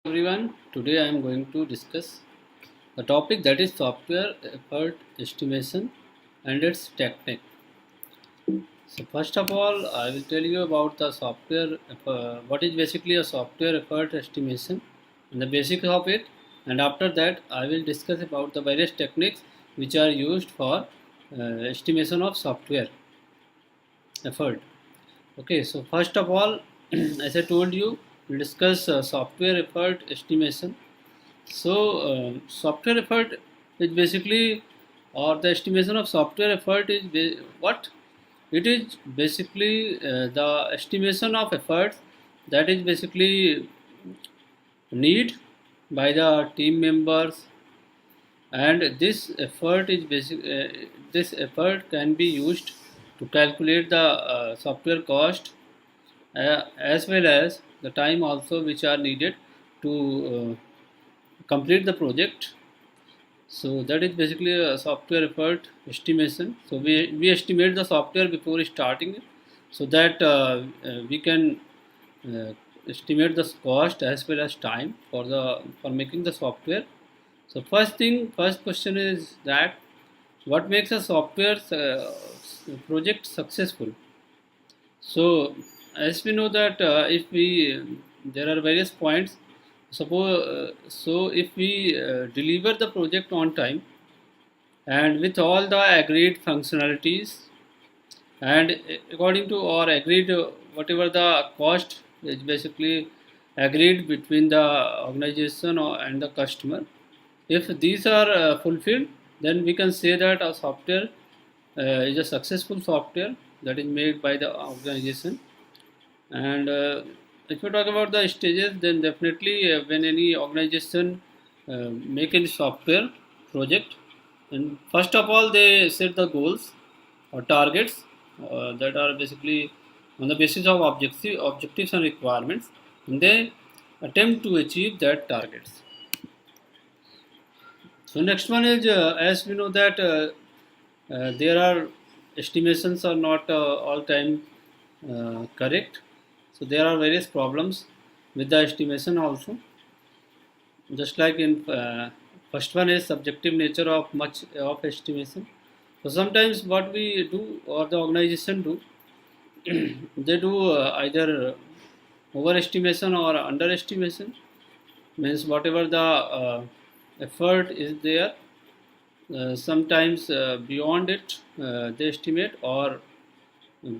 Everyone, today I am going to discuss the topic that is software effort estimation and its technique. So first of all, I will tell you about the what is basically a software effort estimation and the basics of it, and after that I will discuss about the various techniques which are used for estimation of software effort. Okay, so first of all, as I told you, we'll discuss software effort estimation. Software effort is basically, or the estimation of software effort is what? It is basically the estimation of efforts that is basically need by the team members, and this effort can be used to calculate the software cost as well as the time also which are needed to complete the project. So that is basically a software effort estimation. So we estimate the software before starting it, so that we can uh, estimate the cost as well as time for making the software. So first question is that what makes a software project successful? So as we know that if we there are various points. So if we deliver the project on time and with all the agreed functionalities, and according to or agreed whatever the cost is basically agreed between the organization and the customer, if these are fulfilled, then we can say that a software is a successful software that is made by the organization. And if you talk about the stages, then definitely when any organization make any software project, and first of all they set the goals or targets that are basically on the basis of objectives and requirements, and they attempt to achieve that targets. So next one is as we know that there are estimations are not all time correct. So there are various problems with the estimation also. Just like in first one is subjective nature of much of estimation. So sometimes what we do or the organization do, they do either overestimation or underestimation. Means whatever the effort is there, sometimes beyond it they estimate, or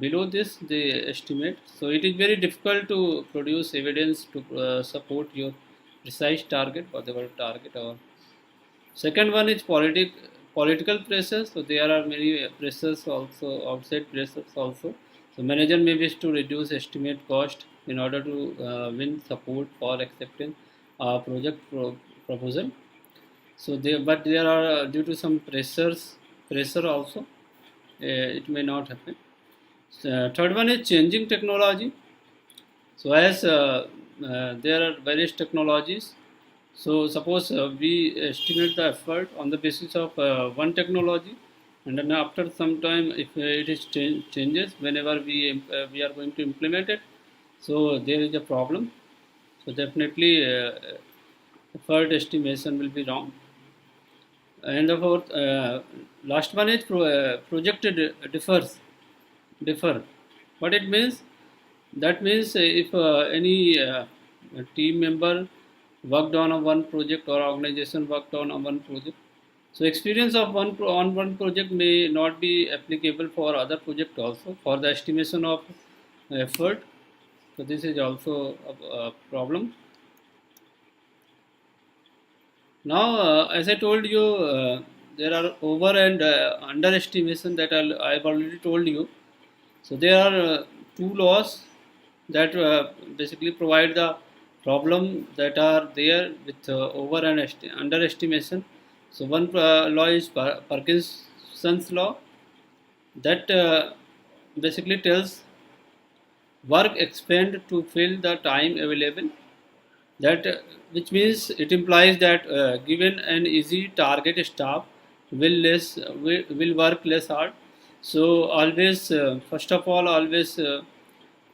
below this they estimate. So it is very difficult to produce evidence to support your precise target, whatever target. Or second one is political pressures. So there are many pressures also, outside pressures also. So manager may wish to reduce estimate cost in order to win support for accepting a proposal. So but there are due to some pressure also, it may not happen. Third one is changing technology. So as there are various technologies, so suppose we estimate the effort on the basis of one technology, and then after some time, if it is changes whenever we are going to implement it, so there is a problem. So definitely effort estimation will be wrong. And the fourth, last one is projected differ. What it means? That means if any team member worked on a one project or organization worked on a one project, so experience of on one project may not be applicable for other project also for the estimation of effort. So this is also a problem. Now, as I told you, there are over and underestimation that I've already told you. So there are two laws that basically provide the problem that are there with over and underestimation. So one law is Parkinson's law that basically tells work expend to fill the time available. That which means it implies that given an easy target, staff will work less hard. So always first of all always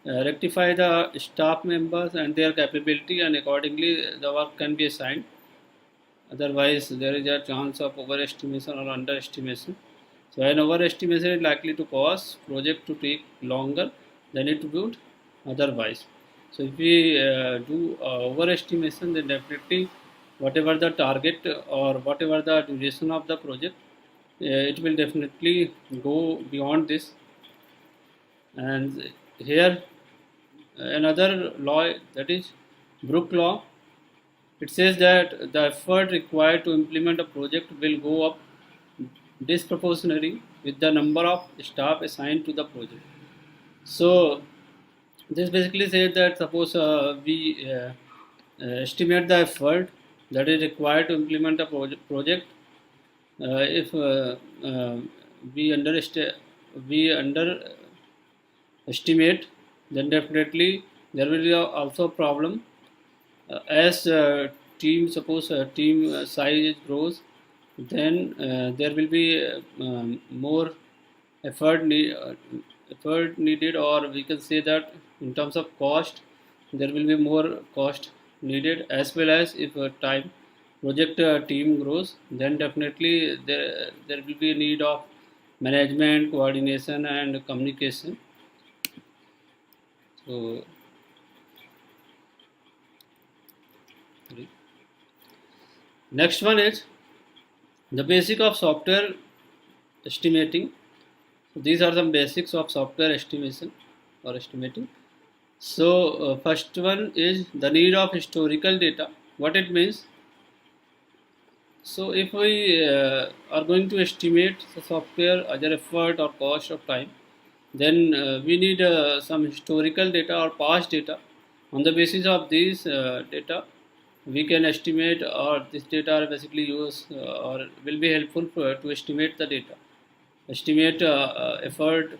rectify the staff members and their capability, and accordingly the work can be assigned. Otherwise, there is a chance of overestimation or underestimation. So, an overestimation is likely to cause project to take longer than it would otherwise. So, if we do overestimation, then definitely whatever the target or whatever the duration of the project, it will definitely go beyond this. And here another law, that is Brook law. It says that the effort required to implement a project will go up disproportionately with the number of staff assigned to the project. So this basically says that suppose we estimate the effort that is required to implement a project. If we underestimate, then definitely there will be also a problem. As team suppose team size grows, then there will be more effort effort needed, or we can say that in terms of cost there will be more cost needed, as well as if time project team grows, then definitely there will be a need of management coordination and communication. So next one is the basic of software estimating. So these are some basics of software estimation or estimating. So first one is the need of historical data. What it means? So if we are going to estimate the software either effort or cost of time, then we need some historical data or past data. On the basis of these data, we can estimate, or this data are basically used or will be helpful to estimate the data, estimate effort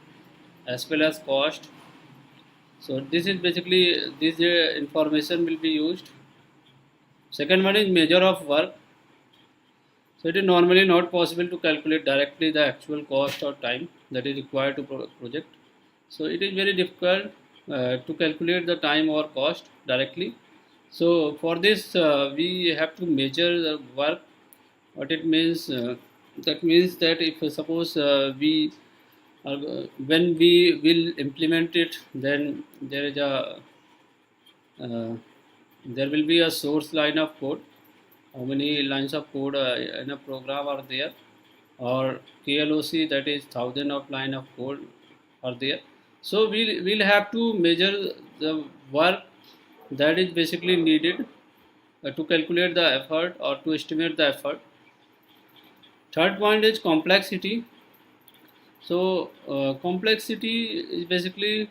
as well as cost. So this is basically this information will be used. Second one is measure of work. So it is normally not possible to calculate directly the actual cost or time that is required to project. So it is very difficult to calculate the time or cost directly. So for this we have to measure the work. What it means? That means that if suppose we when we will implement it, then there is a uh, there will be a source line of code. How many lines of code in a program are there, or KLOC, that is thousand of line of code are there. So we'll have to measure the work that is basically needed to calculate the effort or to estimate the effort. Third point is complexity. So complexity is basically,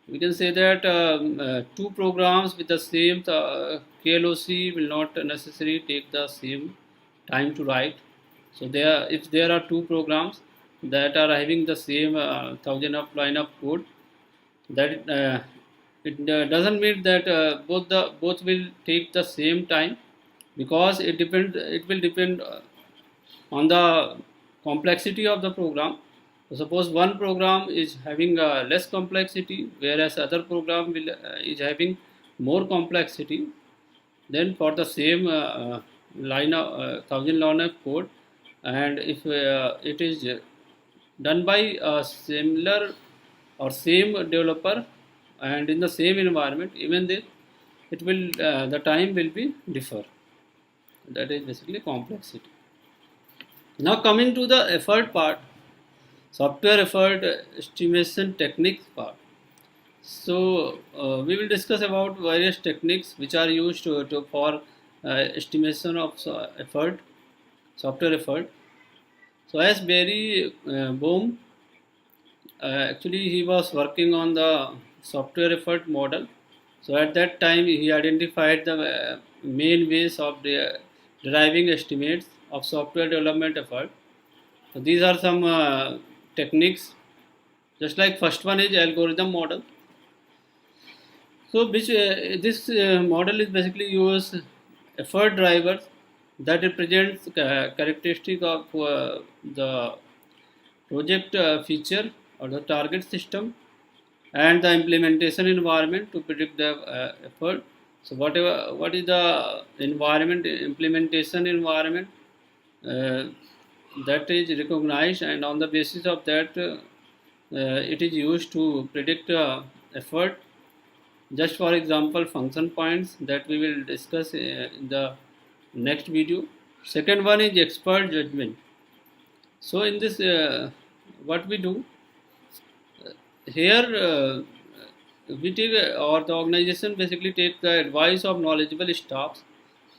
we can say that two programs with the same KLOC will not necessarily take the same time to write. So if there are two programs that are having the same thousand of line of code, that it doesn't mean that both will take the same time, because it will depend on the complexity of the program. So suppose one program is having less complexity, whereas other program is having more complexity. Then for the same line of thousand line of code, and if it is done by a similar or same developer and in the same environment, even then it will the time will be differ. That is basically complexity. Now coming to the effort part, software effort estimation techniques part. So we will discuss about various techniques which are used for estimation of effort, software effort. So as Barry Bohm, actually he was working on the software effort model. So at that time he identified the main ways of deriving estimates of software development effort. So these are some techniques. Just like first one is algorithm model. So which this model is basically use effort drivers that represents characteristic of the project feature or the target system. and the implementation environment to predict the effort. So what is the environment, implementation environment, uh, that is recognized, and on the basis of that it is used to predict effort. Just for example, function points that we will discuss in the next video. Second one is expert judgment. So in this, what we do here, we take or the organization basically take the advice of knowledgeable staffs.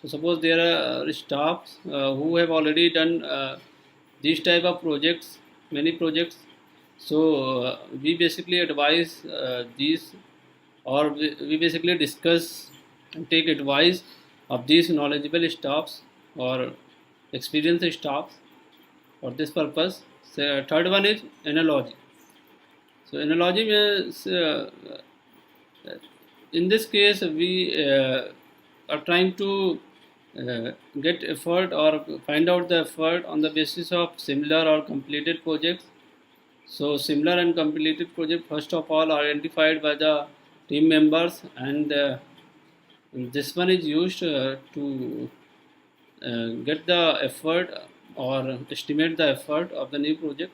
So suppose there are staffs who have already done these type of projects, many projects. So we basically advise these, or we basically discuss and take advice of these knowledgeable staffs or experienced staffs for this purpose. So, third one is analogy. So analogy means in this case we are trying to get effort or find out the effort on the basis of similar or completed projects. So similar and completed project first of all are identified by the team members, and this one is used to get the effort or estimate the effort of the new project.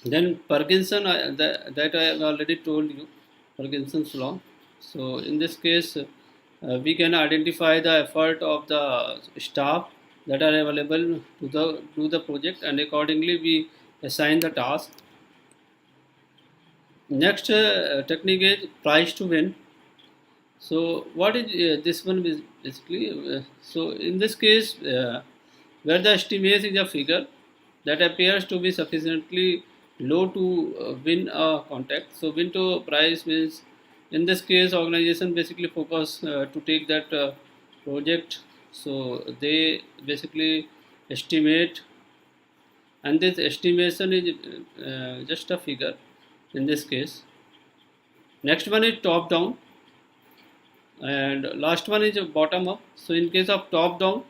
Then Parkinson, that I have already told you, Parkinson's law. So in this case, we can identify the effort of the staff that are available to the project, and accordingly we assign the task. Next technique is price to win. So what is this one is basically? So in this case, where the estimate is a figure that appears to be sufficiently low to win a contract. So win to price means in this case organization basically focus to take that project. So they basically estimate, and this estimation is just a figure in this case. Next one is top down, and last one is bottom up. So in case of top down,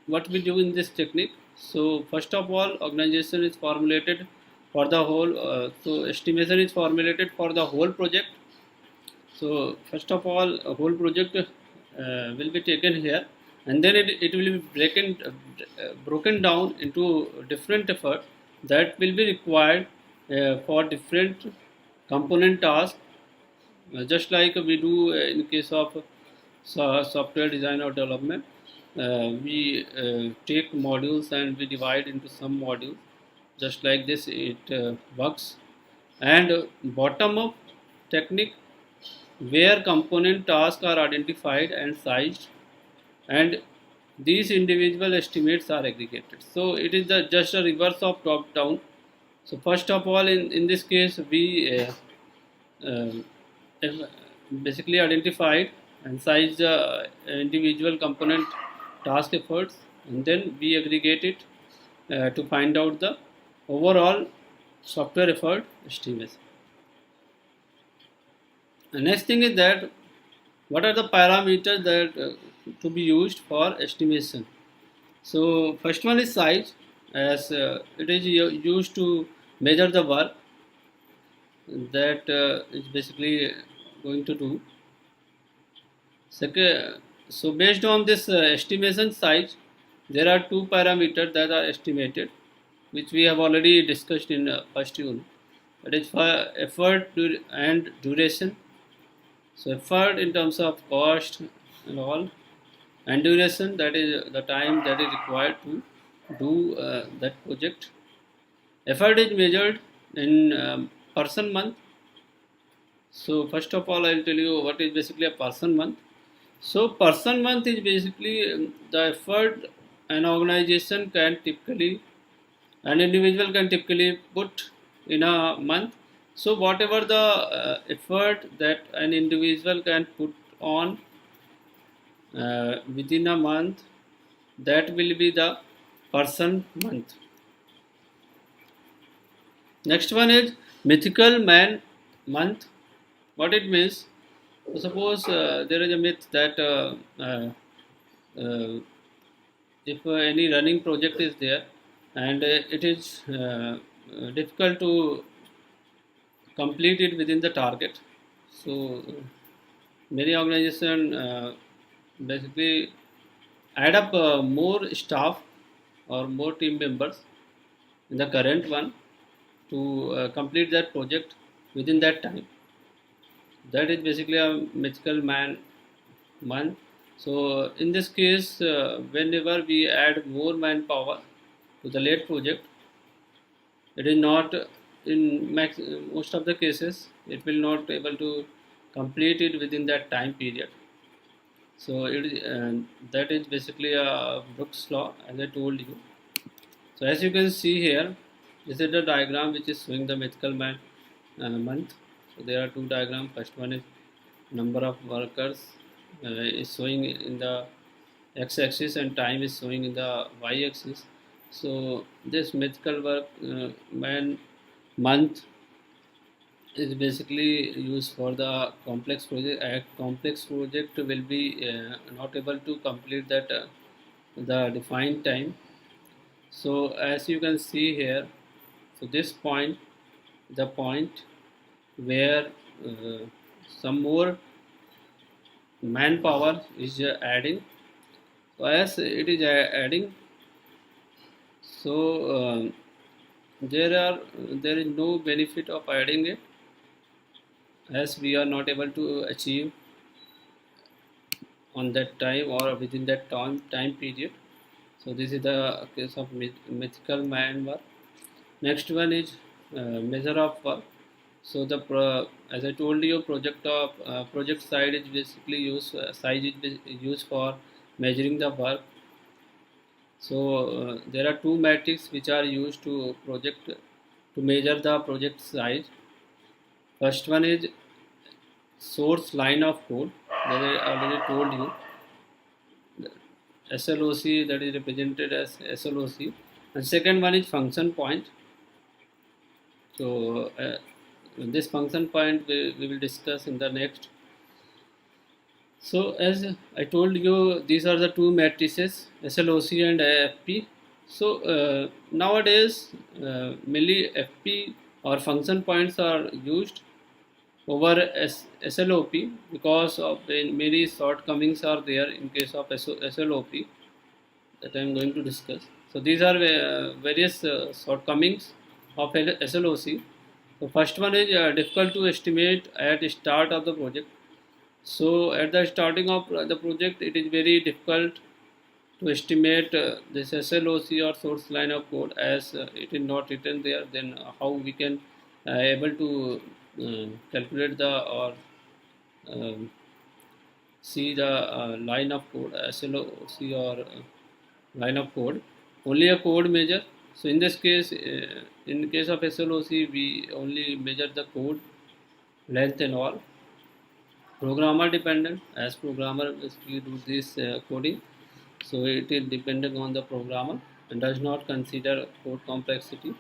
what we do in this technique. So first of all, organization is formulated for the whole. So estimation is formulated for the whole project. So first of all, a whole project will be taken here, and then it will be broken down into different effort that will be required for different component tasks, just like we do in case of software design or development. We take modules and we divide into some modules. Just like this it works. And bottom up technique, where component tasks are identified and sized, and these individual estimates are aggregated. So it is just a reverse of top down. So first of all, in this case we uh, basically identified and size the individual component task efforts, and then we aggregate it to find out the overall software effort estimation. The next thing is that what are the parameters that to be used for estimation. So first one is size, as it is used to measure the work that is basically going to do. Second, so based on this estimation size, there are two parameters that are estimated, which we have already discussed in first unit. That is for effort and duration. So effort in terms of cost and all, and duration, that is the time that is required to do that project. Effort is measured in person month. So first of all, I will tell you what is basically a person month. So person month is basically the effort an organization can typically, an individual can typically put in a month. So whatever the effort that an individual can put on within a month, that will be the person month. Next one is mythical man month. What it means? So suppose there is a myth that if any running project is there, and it is difficult to complete it within the target. So many organizations basically add up more staff or more team members in the current one to complete that project within that time. That is basically a mythical man. So in this case, whenever we add more manpower to the late project, it is not in most of the cases it will not able to complete it within that time period. So that is basically a Brooks law, as I told you. So as you can see here, this is the diagram which is showing the mythical month. So there are two diagrams. First one is number of workers is showing in the x-axis and time is showing in the y-axis. So this mythical month is basically used for the complex project. A complex project will be not able to complete that the defined time. So as you can see here, so this point, the point where some more manpower is adding. So as it is adding, so there is no benefit of adding it, as we are not able to achieve on that time or within that time period. So this is the case of mythical man work. Next one is measure of work. So as I told you, project side is basically size is used for measuring the work. So there are two metrics which are used to measure the project size. First one is source line of code, that I already told you. SLOC, that is represented as SLOC, and second one is function point. So this function point we will discuss in the next. So as I told you, these are the two matrices, SLOC and FP. So nowadays mainly FP or function points are used over SLOP because of many shortcomings are there in case of SLOP that I am going to discuss. So these are various shortcomings of SLOC. So first one is difficult to estimate at the start of the project. So at the starting of the project, it is very difficult to estimate this SLOC or source line of code, as it is not written there. Then how we can able to calculate the or um, see the line of code, SLOC or line of code, only a code measure. So in this case, in case of SLOC, we only measure the code length and all. Programmer dependent, as programmer basically do this coding, so it is dependent on the programmer and does not consider code complexity.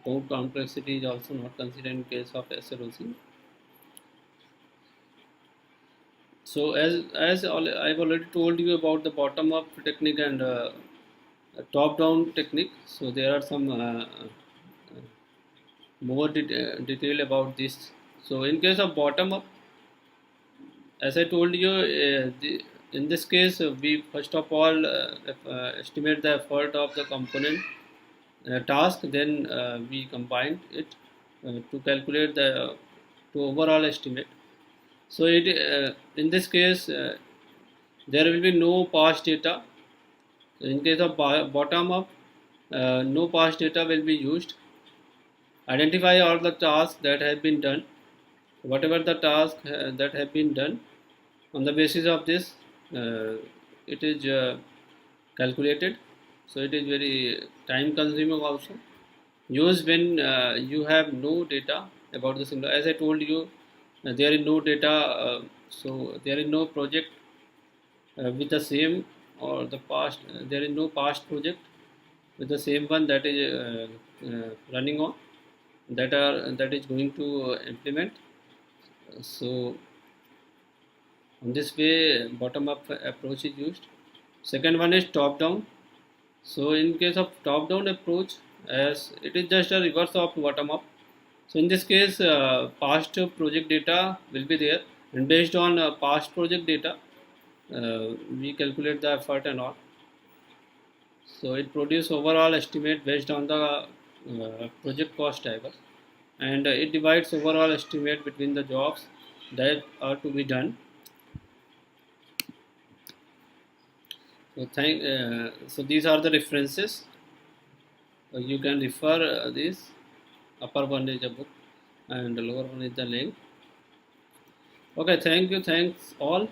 Code complexity is also not considered in case of SLOC. So I've already told you about the bottom up technique and top down technique. So there are some more detail about this. So in case of bottom up, as I told you, in this case, we first of all estimate the effort of the component task, then we combine it to calculate the to overall estimate. So in this case, there will be no past data. In case of bottom up, no past data will be used. Identify all the tasks that have been done. Whatever the task that have been done, on the basis of this, it is calculated. So it is very time consuming also. Use when you have no data about the single. As I told you, there is no data, so there is no project with the same or the past. There is no past project with the same one that is running on that is going to implement. So on this way, bottom up approach is used. Second one is top down. So in case of top down approach, as it is just a reverse of bottom up. So in this case, past project data will be there, and based on past project data, we calculate the effort and all. So it produces overall estimate based on the project cost driver, and it divides overall estimate between the jobs that are to be done. So these are the references. You can refer this. Upper one is a book, and the lower one is the link. Okay, thank you. Thanks all.